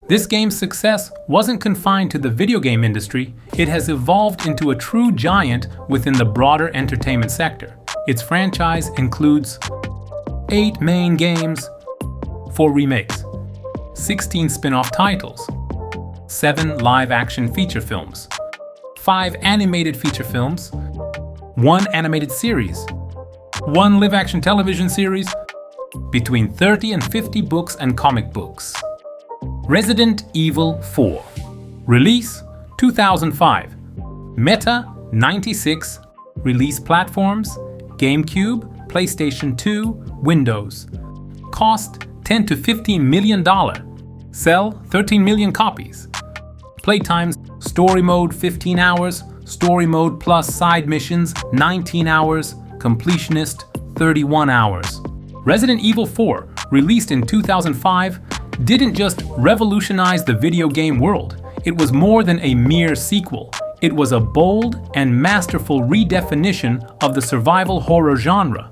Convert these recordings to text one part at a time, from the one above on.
This game's success wasn't confined to the video game industry, it has evolved into a true giant within the broader entertainment sector. Its franchise includes 8 main games, 4 remakes, 16 spin-off titles, 7 live-action feature films, 5 animated feature films, 1 animated series, 1 live-action television series, between 30 and 50 books and comic books. Resident Evil 4. Release 2005. Meta 96. Release platforms GameCube, PlayStation 2, Windows. Cost $10 to $15 million. Sell 13 million copies. Playtimes: Story Mode 15 hours, Story Mode plus side missions 19 hours, Completionist 31 hours. Resident Evil 4, released in 2005, didn't just revolutionize the video game world. It was more than a mere sequel. It was a bold and masterful redefinition of the survival horror genre.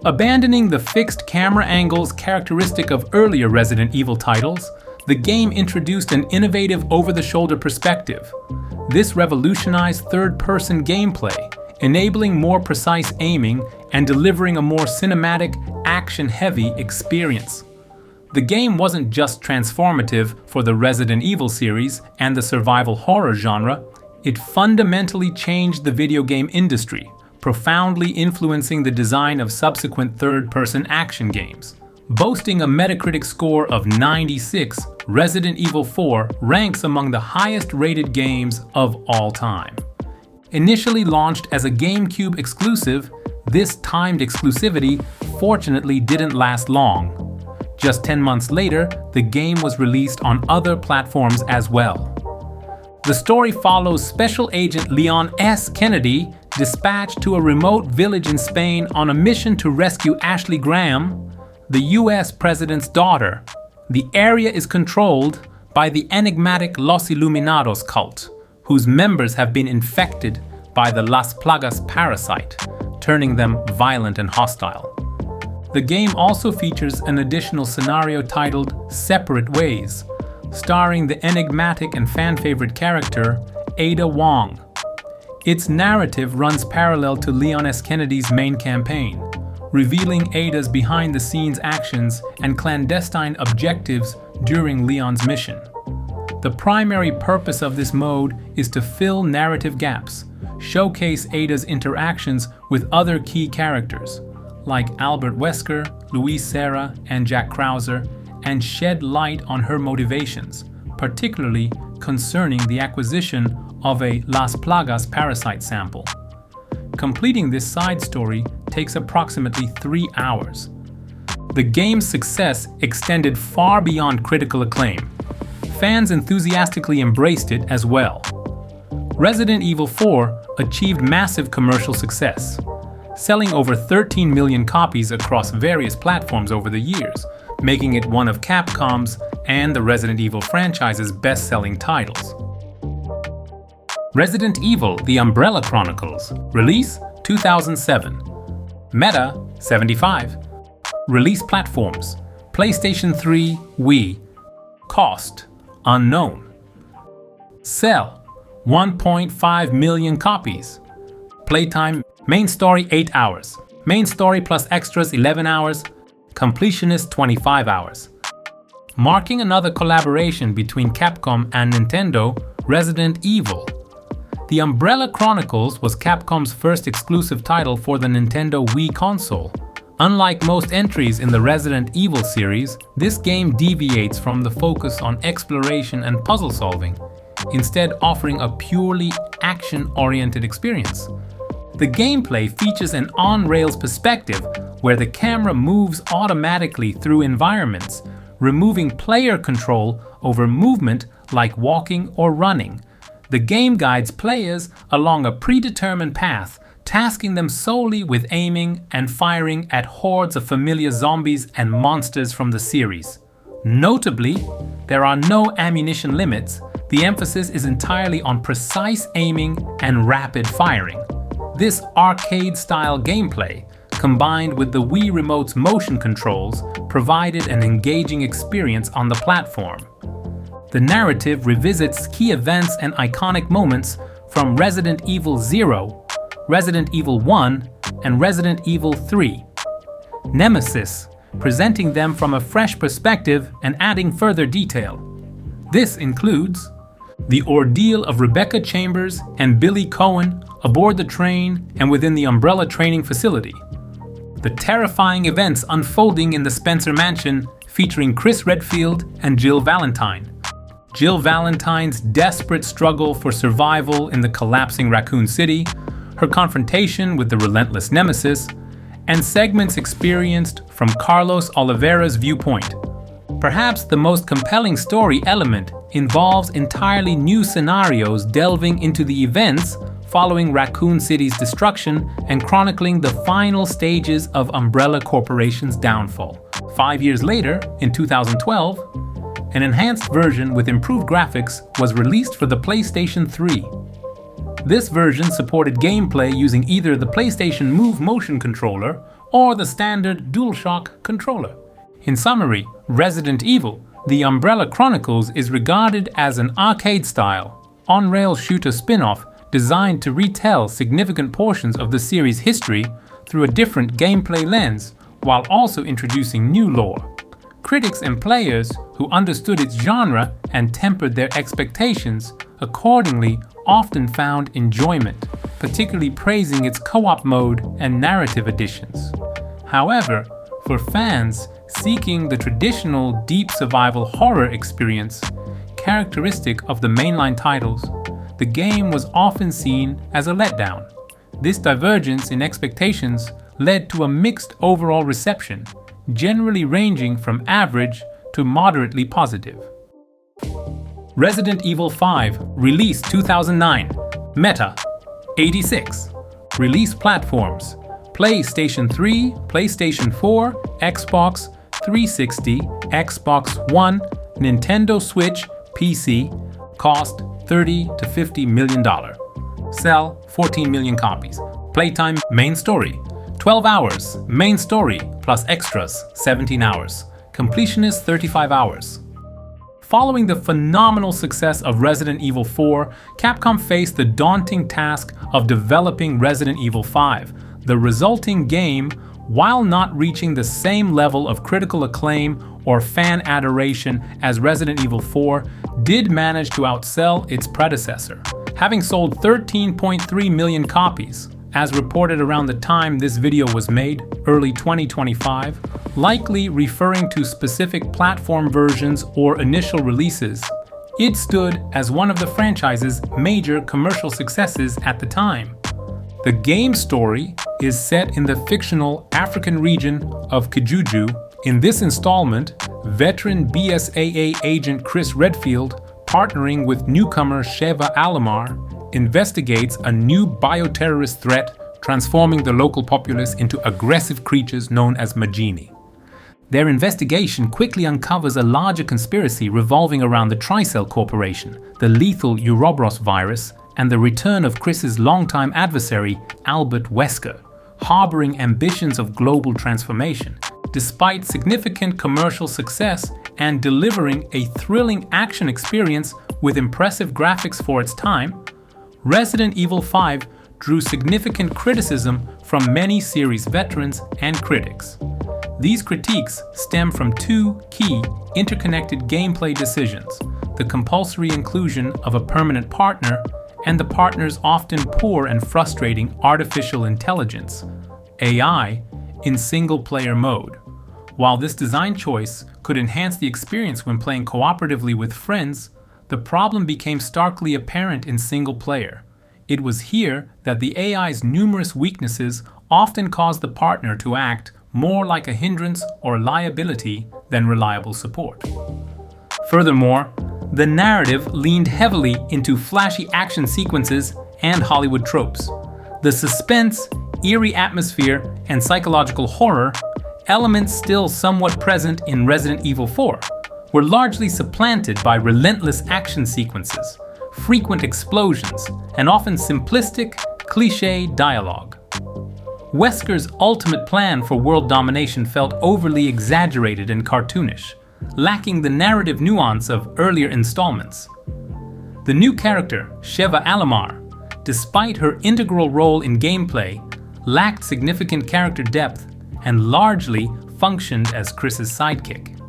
Abandoning the fixed camera angles characteristic of earlier Resident Evil titles, the game introduced an innovative over-the-shoulder perspective. This revolutionized third-person gameplay, enabling more precise aiming and delivering a more cinematic, action-heavy experience. The game wasn't just transformative for the Resident Evil series and the survival horror genre, it fundamentally changed the video game industry, profoundly influencing the design of subsequent third-person action games. Boasting a Metacritic score of 96, Resident Evil 4 ranks among the highest-rated games of all time. Initially launched as a GameCube exclusive, this timed exclusivity fortunately didn't last long. Just 10 months later, the game was released on other platforms as well. The story follows Special Agent Leon S. Kennedy, dispatched to a remote village in Spain on a mission to rescue Ashley Graham, the US President's daughter. The area is controlled by the enigmatic Los Iluminados cult, whose members have been infected by the Las Plagas parasite, turning them violent and hostile. The game also features an additional scenario titled Separate Ways, starring the enigmatic and fan-favorite character Ada Wong. Its narrative runs parallel to Leon S. Kennedy's main campaign, revealing Ada's behind-the-scenes actions and clandestine objectives during Leon's mission. The primary purpose of this mode is to fill narrative gaps, showcase Ada's interactions with other key characters, like Albert Wesker, Luis Serra, and Jack Krauser, and shed light on her motivations, particularly concerning the acquisition of a Las Plagas parasite sample. Completing this side story takes approximately 3 hours. The game's success extended far beyond critical acclaim. Fans enthusiastically embraced it as well. Resident Evil 4 achieved massive commercial success, selling over 13 million copies across various platforms over the years, making it one of Capcom's and the Resident Evil franchise's best-selling titles. Resident Evil: The Umbrelle Chronicles. Release 2007. Meta 75. Release platforms: PlayStation 3, Wii. Cost unknown. Sell 1.5 million copies. Playtime: main story 8 hours. Main story plus extras 11 hours. Completionist 25 hours. Marking another collaboration between Capcom and Nintendo, Resident Evil. The Umbrelle Chronicles was Capcom's first exclusive title for the Nintendo Wii console. Unlike most entries in the Resident Evil series, this game deviates from the focus on exploration and puzzle solving, instead offering a purely action-oriented experience. The gameplay features an on-rails perspective where the camera moves automatically through environments, removing player control over movement like walking or running. The game guides players along a predetermined path, tasking them solely with aiming and firing at hordes of familiar zombies and monsters from the series. Notably, there are no ammunition limits. The emphasis is entirely on precise aiming and rapid firing. This arcade-style gameplay, combined with the Wii Remote's motion controls, provided an engaging experience on the platform. The narrative revisits key events and iconic moments from Resident Evil 0, Resident Evil 1, and Resident Evil 3. Nemesis, presenting them from a fresh perspective and adding further detail. This includes the ordeal of Rebecca Chambers and Billy Cohen aboard the train and within the Umbrella training facility. The terrifying events unfolding in the Spencer Mansion featuring Chris Redfield and Jill Valentine. Jill Valentine's desperate struggle for survival in the collapsing Raccoon City, her confrontation with the relentless Nemesis, and segments experienced from Carlos Oliveira's viewpoint. Perhaps the most compelling story element involves entirely new scenarios delving into the events following Raccoon City's destruction and chronicling the final stages of Umbrella Corporation's downfall. 5 years later, in 2012, an enhanced version with improved graphics was released for the PlayStation 3. This version supported gameplay using either the PlayStation Move motion controller or the standard DualShock controller. In summary, Resident Evil, The Umbrella Chronicles is regarded as an arcade-style, on-rail shooter spin-off designed to retell significant portions of the series' history through a different gameplay lens, while also introducing new lore. Critics and players who understood its genre and tempered their expectations accordingly often found enjoyment, particularly praising its co-op mode and narrative additions. However, for fans seeking the traditional deep survival horror experience characteristic of the mainline titles, the game was often seen as a letdown. This divergence in expectations led to a mixed overall reception, generally ranging from average to moderately positive. Resident Evil 5, release 2009. Meta, 86. Release platforms: PlayStation 3, PlayStation 4, Xbox 360, Xbox One, Nintendo Switch, PC. Cost $30 to $50 million. Sell 14 million copies. Playtime: main story 12 hours, main story plus extras 17 hours. Completionist 35 hours. Following the phenomenal success of Resident Evil 4, Capcom faced the daunting task of developing Resident Evil 5. The resulting game, while not reaching the same level of critical acclaim or fan adoration as Resident Evil 4, did manage to outsell its predecessor, having sold 13.3 million copies. As reported around the time this video was made, early 2025, likely referring to specific platform versions or initial releases. It stood as one of the franchise's major commercial successes at the time. The game's story is set in the fictional African region of Kijuju. In this installment, veteran BSAA agent Chris Redfield, partnering with newcomer Sheva Alomar, investigates a new bioterrorist threat, transforming the local populace into aggressive creatures known as Majini. Their investigation quickly uncovers a larger conspiracy revolving around the Tricell Corporation, the lethal Ouroboros virus, and the return of Chris's longtime adversary, Albert Wesker, harboring ambitions of global transformation. Despite significant commercial success and delivering a thrilling action experience with impressive graphics for its time, Resident Evil 5 drew significant criticism from many series veterans and critics. These critiques stem from two key interconnected gameplay decisions: the compulsory inclusion of a permanent partner and the partner's often poor and frustrating artificial intelligence, AI, in single-player mode. While this design choice could enhance the experience when playing cooperatively with friends, the problem became starkly apparent in single player. It was here that the AI's numerous weaknesses often caused the partner to act more like a hindrance or liability than reliable support. Furthermore, the narrative leaned heavily into flashy action sequences and Hollywood tropes. The suspense, eerie atmosphere, and psychological horror, elements still somewhat present in Resident Evil 4, were largely supplanted by relentless action sequences, frequent explosions, and often simplistic, cliché dialogue. Wesker's ultimate plan for world domination felt overly exaggerated and cartoonish. lacking the narrative nuance of earlier installments. The new character, Sheva Alomar, despite her integral role in gameplay, lacked significant character depth and largely functioned as Chris's sidekick.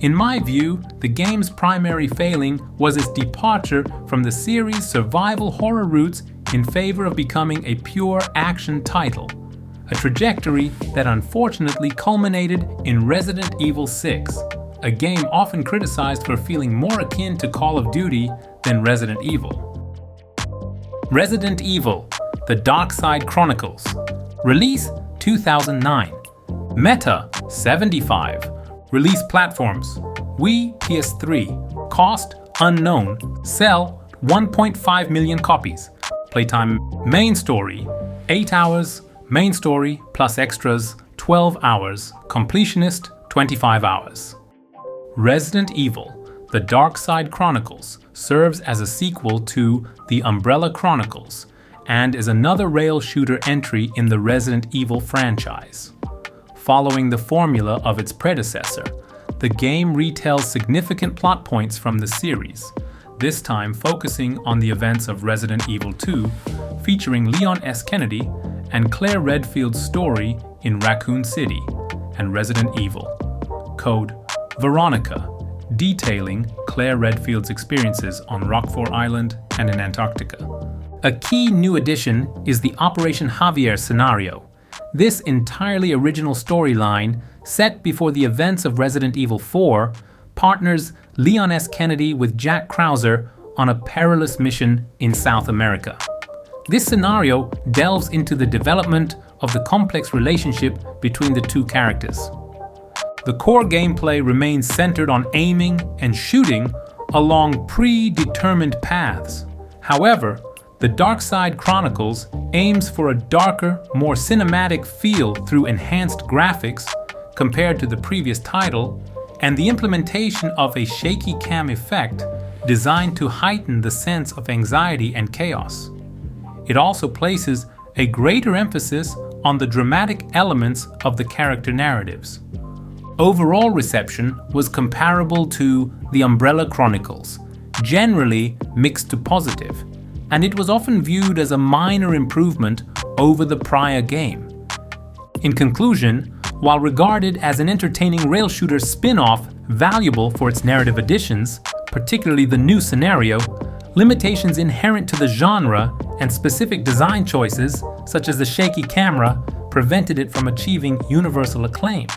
In my view, the game's primary failing was its departure from the series' survival horror roots in favor of becoming a pure action title, a trajectory that unfortunately culminated in Resident Evil 6, a game often criticized for feeling more akin to Call of Duty than Resident Evil. Resident Evil: The Dakside Chronicles. Release 2009. Meta 75. Release platforms: Wii, PS3. Cost unknown. Sell 1.5 million copies. Playtime: main story 8 hours, main story plus extras 12 hours, completionist 25 hours. Resident Evil: The Dakside Chronicles serves as a sequel to The Umbrelle Chronicles and is another rail shooter entry in the Resident Evil franchise. Following the formula of its predecessor, the game retells significant plot points from the series, this time focusing on the events of Resident Evil 2, featuring Leon S. Kennedy and Claire Redfield's story in Raccoon City, and Resident Evil: Code Veronica, detailing Claire Redfield's experiences on Rockford Island and in Antarctica. A key new addition is the Operation Javier scenario. This entirely original storyline, set before the events of Resident Evil 4, partners Leon S. Kennedy with Jack Krauser on a perilous mission in South America. This scenario delves into the development of the complex relationship between the two characters. The core gameplay remains centered on aiming and shooting along predetermined paths. However, The Dakside Chronicles aims for a darker, more cinematic feel through enhanced graphics compared to the previous title, and the implementation of a shaky cam effect designed to heighten the sense of anxiety and chaos. It also places a greater emphasis on the dramatic elements of the character narratives. Overall reception was comparable to The Umbrelle Chronicles, generally mixed to positive, and it was often viewed as a minor improvement over the prior game. In conclusion, while regarded as an entertaining rail shooter spin-off valuable for its narrative additions, particularly the new scenario, limitations inherent to the genre and specific design choices, such as the shaky camera, prevented it from achieving universal acclaim.